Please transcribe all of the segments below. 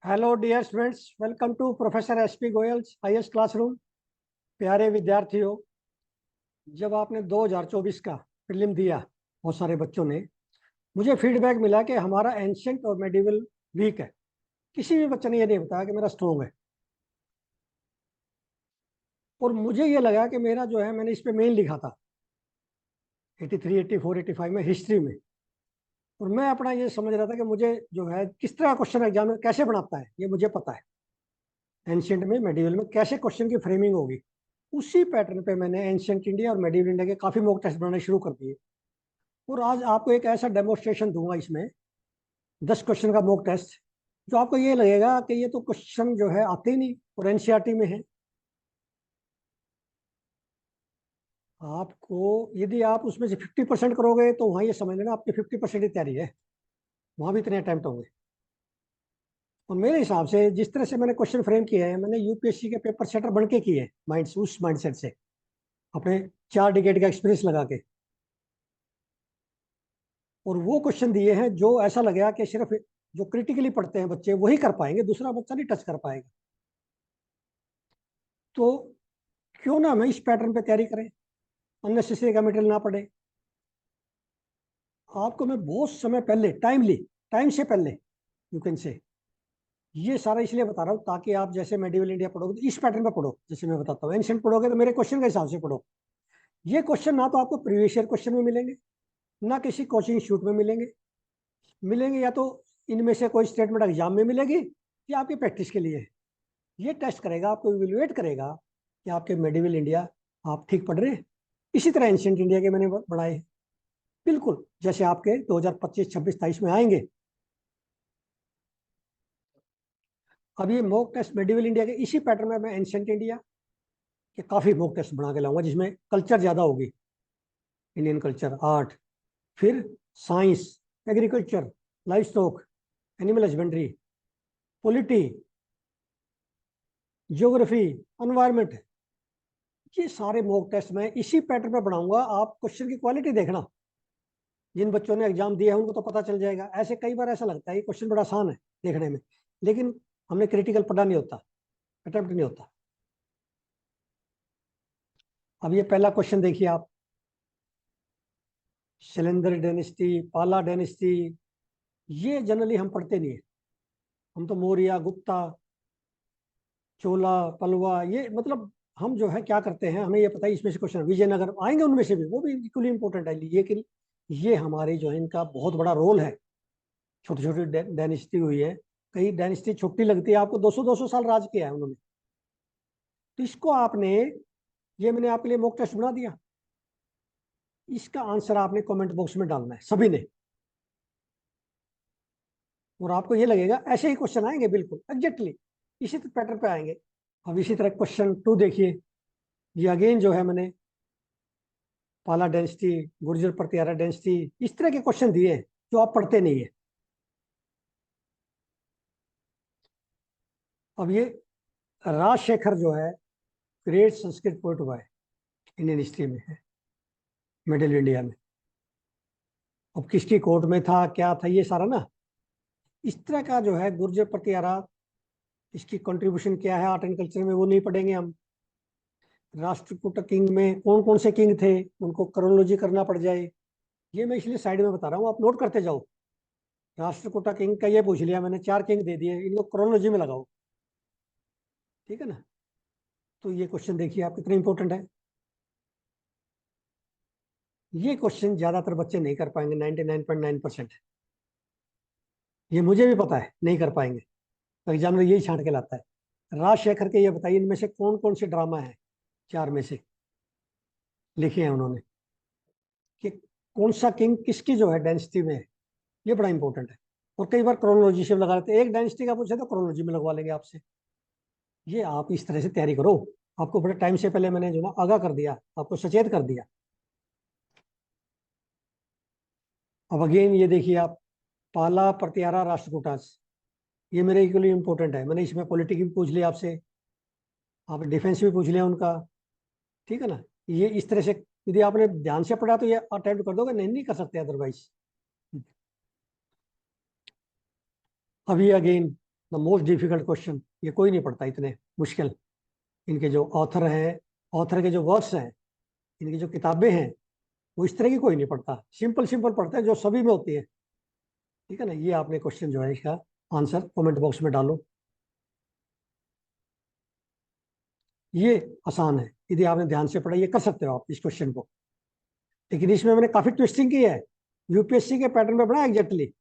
Hello dear students, welcome to professor SP Goyal's highest classroom. प्यारे विद्यार्थियों, जब आपने 2024 का प्रीलिम दिया, बहुत सारे बच्चों ने मुझे फीडबैक मिला कि हमारा एंशिएंट और मेडिवल वीक है। किसी भी बच्चे ने ये नहीं बताया कि मेरा स्ट्रॉन्ग है। और मुझे ये लगा कि मेरा जो है, मैंने इस पे मेन लिखा था 83, 84, 85 में हिस्ट्री में। और मैं अपना ये समझ रहा था कि मुझे जो है किस तरह क्वेश्चन एग्जाम में कैसे बनाता है ये मुझे पता है। एंशिएंट में मेडिवल में कैसे क्वेश्चन की फ्रेमिंग होगी, उसी पैटर्न पे मैंने एंशिएंट इंडिया और मेडिवल इंडिया के काफी मॉक टेस्ट बनाने शुरू कर दिए। और आज आपको एक ऐसा डेमोस्ट्रेशन दूंगा इसमें, 10 क्वेश्चन का मॉक टेस्ट, जो आपको ये लगेगा कि ये तो क्वेश्चन जो है आते ही नहीं और एनसीईआरटी में है। आपको यदि आप उसमें से 50% करोगे तो वहां ये समझ लेना आपकी 50% ही तैयारी है, वहां भी इतने अटेम्प्ट होंगे। और मेरे हिसाब से जिस तरह से मैंने क्वेश्चन फ्रेम किए हैं, मैंने यूपीएससी के पेपर सेटर बन के किए माइंड उस माइंडसेट से, अपने 4 डिकेड का एक्सपीरियंस लगा के। और वो क्वेश्चन दिए हैं जो ऐसा लगेगा कि सिर्फ जो क्रिटिकली पढ़ते हैं बच्चे वही कर पाएंगे, दूसरा बच्चा नहीं टच कर पाएगा। तो क्यों ना मैं इस पैटर्न पे तैयारी करें, अननेसेसरी का मटेरियल ना पड़े। आपको मैं बहुत समय पहले, टाइम से पहले यू कैन से, ये सारा इसलिए बता रहा हूँ ताकि आप जैसे मेडिवल इंडिया पढ़ोगे तो इस पैटर्न पे पढ़ो। जैसे मैं बताता हूँ, एंशिएंट पढ़ोगे तो मेरे क्वेश्चन के हिसाब से पढ़ो। ये क्वेश्चन ना तो आपको प्रीवियस ईयर क्वेश्चन में मिलेंगे, ना किसी कोचिंग इंस्टीट्यूट में मिलेंगे या तो इनमें से कोई स्टेटमेंट एग्जाम में मिलेगी या आपकी प्रैक्टिस के लिए। ये टेस्ट करेगा, आपको इवेल्युएट करेगा कि आपके मेडिवल इंडिया आप ठीक पढ़ रहे हैं। इसी तरह एंशिएंट इंडिया के मैंने बढ़ाए, बिल्कुल जैसे आपके 2025, 26, 23 में आएंगे। अब ये मॉक टेस्ट मेडिवल इंडिया के इसी पैटर्न में मैं एंशिएंट इंडिया के काफी मॉक टेस्ट बना के लाऊंगा, जिसमें कल्चर ज्यादा होगी, इंडियन कल्चर, आर्ट, फिर science, agriculture, life stock, animal husbandry, polity, geography, environment. ये सारे मॉक टेस्ट मैं इसी पैटर्न पे बनाऊंगा। आप क्वेश्चन की क्वालिटी देखना, जिन बच्चों ने एग्जाम दिया है उनको तो पता चल जाएगा। ऐसे कई बार ऐसा लगता है ये क्वेश्चन बड़ा आसान है देखने में, लेकिन हमने क्रिटिकल पढ़ा नहीं होता, अटेम्प्ट नहीं होता। अब ये पहला क्वेश्चन देखिए आप, शैलेंद्र डायनेस्टी, पाला डायनेस्टी, ये जनरली हम पढ़ते नहीं है। हम तो मौर्य, गुप्ता, चोला, पलवा, ये मतलब हम जो है क्या करते हैं, हमें ये पता है इसमें से क्वेश्चन विजयनगर आएंगे, उनमें से भी वो भी इक्वली इंपॉर्टेंट है। ये हमारे जो है इनका बहुत बड़ा रोल है। छोटी छोटी डायनेस्टी हुई है, कई डायनेस्टी छोटी लगती है आपको, 200-200 साल राज किया है उन्होंने। तो इसको आपने, ये मैंने आपके लिए मॉक टेस्ट बना दिया, इसका आंसर आपने कमेंट बॉक्स में डालना है सभी ने। और आपको ये लगेगा ऐसे ही क्वेश्चन आएंगे, बिल्कुल एग्जैक्टली इसी पैटर्न पे आएंगे। अब इसी तरह क्वेश्चन 2 देखिए, ये अगेन जो है मैंने पाला डेंसिटी, गुर्जर प्रतिहारा डेंसिटी, इस तरह के क्वेश्चन दिए हैं जो आप पढ़ते नहीं है। अब ये राजशेखर जो है ग्रेट संस्कृत पोएट हुआ है, इंडियन हिस्ट्री में है, मिडिल इंडिया में। अब किसकी कोर्ट में था, क्या था, ये सारा ना इस तरह का जो है गुर्जर प्रतिहारा, इसकी कंट्रीब्यूशन क्या है आर्ट एंड कल्चर में, वो नहीं पढ़ेंगे हम। राष्ट्रकूट किंग में कौन कौन से किंग थे, उनको क्रोनोलॉजी करना पड़ जाए। ये मैं इसलिए साइड में बता रहा हूँ, आप नोट करते जाओ। राष्ट्रकूटा किंग का ये पूछ लिया मैंने, 4 किंग दे दिए, इनको क्रोनोलॉजी में लगाओ, ठीक है ना। तो ये क्वेश्चन देखिए आप कितने इंपॉर्टेंट है। ये क्वेश्चन ज्यादातर बच्चे नहीं कर पाएंगे, 99.9%। ये मुझे भी पता है नहीं कर पाएंगे, एग्जामिनर यही छांट के लाता है। राजशेखर के ये बताइए इनमें से कौन कौन से ड्रामा है, 4 में से लिखे हैं उन्होंने, कि कौन सा किंग किसकी जो है डायनेस्टी में है। ये बड़ा इंपॉर्टेंट है। और कई बार क्रोनोलॉजी से लगा लेते हैं, एक डायनेस्टी का पूछे तो क्रोनोलॉजी में लगवा लेंगे आपसे। ये आप इस तरह से तैयारी करो। आपको बड़े टाइम से पहले मैंने जो ना आगाह कर दिया, आपको सचेत कर दिया। अब अगेन ये देखिए आप, पाला प्रतिहारा राष्ट्रकूटास, ये मेरे इक्वली इंपॉर्टेंट है। मैंने इसमें पॉलिटिक्स भी पूछ लिया आपसे, आप डिफेंस भी पूछ लिया उनका, ठीक है ना। ये इस तरह से यदि आपने ध्यान से पढ़ा तो ये अटेम्प्ट कर दोगे, नहीं कर सकते अदरवाइज। अभी again the most difficult question, ये कोई नहीं पढ़ता इतने मुश्किल। इनके जो ऑथर हैं, ऑथर के जो वर्क्स हैं, इनकी जो किताबें हैं, वो इस तरह की कोई नहीं पढ़ता, सिंपल सिंपल पढ़ता है जो सभी में होती है। ठीक है ना। ये आपने क्वेश्चन जो है इसका आंसर कमेंट बॉक्स में डालो। ये आसान है, यदि आपने ध्यान से पढ़ा ये कर सकते हो आप इस क्वेश्चन को। लेकिन इसमें मैंने काफी ट्विस्टिंग की है, यूपीएससी के पैटर्न में बना एग्जैक्टली।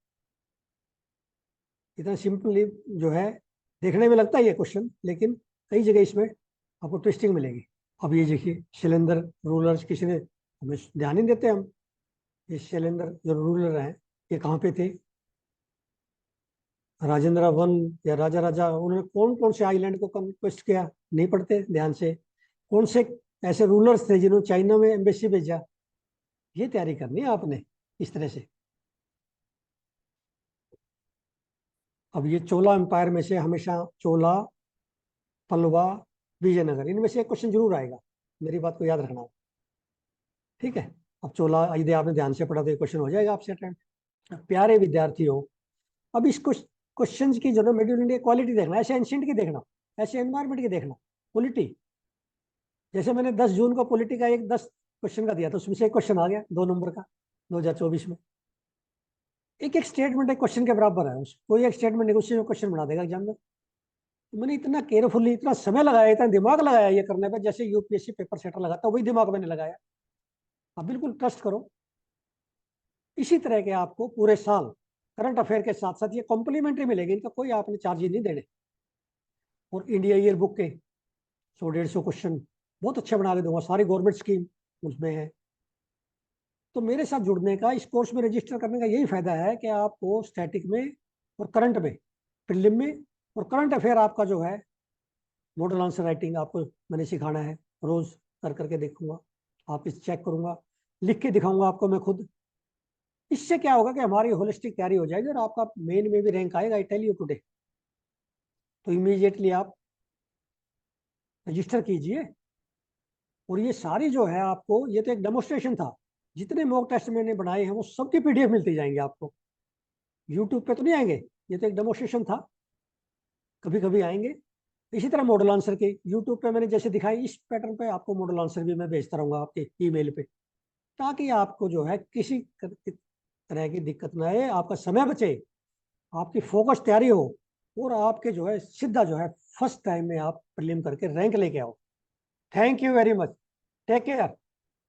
इतना सिंपली जो है देखने में लगता है ये क्वेश्चन, लेकिन कई जगह इसमें आपको ट्विस्टिंग मिलेगी। अब ये देखिए शैलेंद्र रूलर्स, किसी ने हमें ध्यान नहीं देते हम। ये शैलेंद्र जो रूलर हैं, ये कहाँ पे थे? राजेंद्र वन या राजा राजा, उन्होंने कौन कौन से आइलैंड को कंक्वेस्ट किया? नहीं पढ़ते ध्यान से। कौन से ऐसे रूलर्स थे जिन्होंने चाइना में एम्बेसी भेजा? ये तैयारी करनी है आपने इस तरह से। अब ये चोला एम्पायर में से हमेशा चोला, पल्लवा, विजयनगर, इनमें से एक क्वेश्चन जरूर आएगा, मेरी बात को याद रखना। ठीक है। अब चोला यदि आपने ध्यान से पढ़ा तो ये क्वेश्चन हो जाएगा आपसे अटेम्प्ट। प्यारे विद्यार्थियों, अब इस क्वेश्चन की जो ना मिडिल इंडिया क्वालिटी देखना, ऐसे एंशियंट की देखना, ऐसे एनवायरमेंट की देखना, पॉलिटी। जैसे मैंने 10 जून को पॉलिटी का एक 10 क्वेश्चन का दिया था, उसमें से एक क्वेश्चन आ गया 2 नंबर का 2024 में। एक एक स्टेटमेंट एक क्वेश्चन के बराबर है, कोई एक स्टेटमेंट नेगोशिएशन क्वेश्चन बना देगा एग्जाम में। तो मैंने इतना केयरफुली, इतना समय लगाया, इतना दिमाग लगाया ये करने पर, जैसे यूपीएससी पेपर सेटर लगाता वही दिमाग मैंने लगाया। आप बिल्कुल ट्रस्ट करो। इसी तरह के आपको पूरे साल करंट अफेयर के साथ साथ ये कॉम्प्लीमेंट्री मिलेगी, इनका कोई आपने चार्जेस नहीं देने। और इंडिया ईयर बुक के 100-150 क्वेश्चन बहुत अच्छे बना के दूंगा, सारी गवर्नमेंट स्कीम उसमें है। तो मेरे साथ जुड़ने का, इस कोर्स में रजिस्टर करने का यही फायदा है कि आपको स्टैटिक में और करंट में, प्रीलिम में और करंट अफेयर आपका जो है मॉडल आंसर राइटिंग आपको मैंने सिखाना है। रोज कर करके देखूंगा, आप इस चेक करूंगा, लिख के दिखाऊंगा आपको मैं खुद। इससे क्या होगा कि हमारी होलिस्टिक तैयारी हो जाएगी और आपका मेन में भी रैंक आएगा, आई टेल यू टुडे। तो इमीडिएटली आप रजिस्टर कीजिए। और ये सारी जो है आपको, ये तो एक डेमोस्ट्रेशन था, जितने मॉक टेस्ट मैंने बनाए हैं वो सबकी पीडीएफ मिलती जाएंगे आपको। यूट्यूब पे तो नहीं आएंगे, ये तो एक डेमोस्ट्रेशन था, कभी कभी आएंगे। इसी तरह मॉडल आंसर के यूट्यूब पे मैंने जैसे दिखाई, इस पैटर्न पे आपको मॉडल आंसर भी मैं भेजता रहूंगा आपके ईमेल पे, ताकि आपको जो है किसी तरह की दिक्कत ना आए, आपका समय बचे, आपकी फोकस तैयारी हो, और आपके जो है सीधा जो है फर्स्ट टाइम में आप प्रीलिम करके रैंक लेके आओ। Thank you very much, take care.